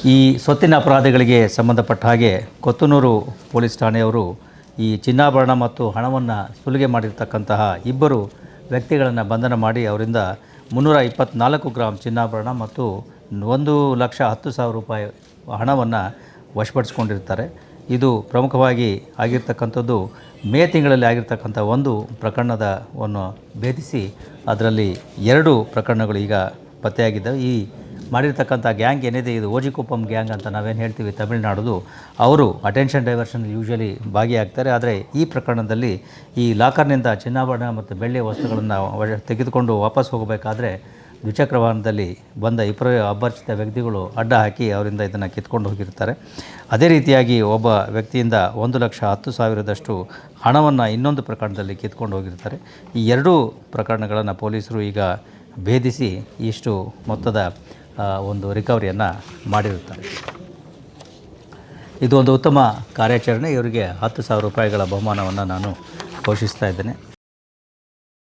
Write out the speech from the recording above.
ಈ ಸ್ವತ್ತಿನ ಅಪರಾಧಗಳಿಗೆ ಸಂಬಂಧಪಟ್ಟ ಹಾಗೆ ಕೊತ್ತನೂರು ಪೊಲೀಸ್ ಠಾಣೆಯವರು ಈ ಚಿನ್ನಾಭರಣ ಮತ್ತು ಹಣವನ್ನು ಸುಲಿಗೆ ಮಾಡಿರ್ತಕ್ಕಂತಹ ಇಬ್ಬರು ವ್ಯಕ್ತಿಗಳನ್ನು ಬಂಧನ ಮಾಡಿ ಅವರಿಂದ 324 ಗ್ರಾಂ ಚಿನ್ನಾಭರಣ ಮತ್ತು 1,10,000 ರೂಪಾಯಿ ಹಣವನ್ನು ವಶಪಡಿಸಿಕೊಂಡಿರ್ತಾರೆ. ಇದು ಪ್ರಮುಖವಾಗಿ ಆಗಿರ್ತಕ್ಕಂಥದ್ದು ಮೇ ತಿಂಗಳಲ್ಲಿ ಆಗಿರ್ತಕ್ಕಂಥ ಒಂದು ಪ್ರಕರಣವನ್ನು ಭೇದಿಸಿ ಅದರಲ್ಲಿ 2 ಪ್ರಕರಣಗಳು ಈಗ ಪತ್ತೆಯಾಗಿದ್ದಾವೆ. ಈ ಮಾಡಿರ್ತಕ್ಕಂಥ ಗ್ಯಾಂಗ್ ಏನಿದೆ ಇದು ಓಜಿಕೊಪ್ಪಂ ಗ್ಯಾಂಗ್ ಅಂತ ನಾವೇನು ಹೇಳ್ತೀವಿ ತಮಿಳುನಾಡುದು, ಅವರು ಅಟೆನ್ಷನ್ ಡೈವರ್ಷನ್ ಯೂಶ್ವಲಿ ಭಾಗಿಯಾಗ್ತಾರೆ. ಆದರೆ ಈ ಪ್ರಕರಣದಲ್ಲಿ ಈ ಲಾಕರ್ನಿಂದ ಚಿನ್ನಾಭರಣ ಮತ್ತು ಬೆಳ್ಳಿಯ ವಸ್ತುಗಳನ್ನು ತೆಗೆದುಕೊಂಡು ವಾಪಸ್ ಹೋಗಬೇಕಾದ್ರೆ ದ್ವಿಚಕ್ರ ವಾಹನದಲ್ಲಿ ಬಂದ ಇಬ್ಬರು ಅಪರಿಚಿತ ವ್ಯಕ್ತಿಗಳು ಅಡ್ಡ ಹಾಕಿ ಅವರಿಂದ ಇದನ್ನು ಕಿತ್ಕೊಂಡು ಹೋಗಿರ್ತಾರೆ. ಅದೇ ರೀತಿಯಾಗಿ ಒಬ್ಬ ವ್ಯಕ್ತಿಯಿಂದ 1,10,000 ಹಣವನ್ನು ಇನ್ನೊಂದು ಪ್ರಕರಣದಲ್ಲಿ ಕಿತ್ಕೊಂಡು ಹೋಗಿರ್ತಾರೆ. ಈ 2 ಪ್ರಕರಣಗಳನ್ನು ಪೊಲೀಸರು ಈಗ ಭೇದಿಸಿ ಇಷ್ಟು ಮೊತ್ತದ ಒಂದು ರಿಕವರಿಯನ್ನು ಮಾಡಿರುತ್ತಾರೆ. ಇದು ಒಂದು ಉತ್ತಮ ಕಾರ್ಯಾಚರಣೆ. ಇವರಿಗೆ 10,000 ರೂಪಾಯಿಗಳ ಬಹುಮಾನವನ್ನು ನಾನು ಘೋಷಿಸ್ತಾ ಇದ್ದೇನೆ.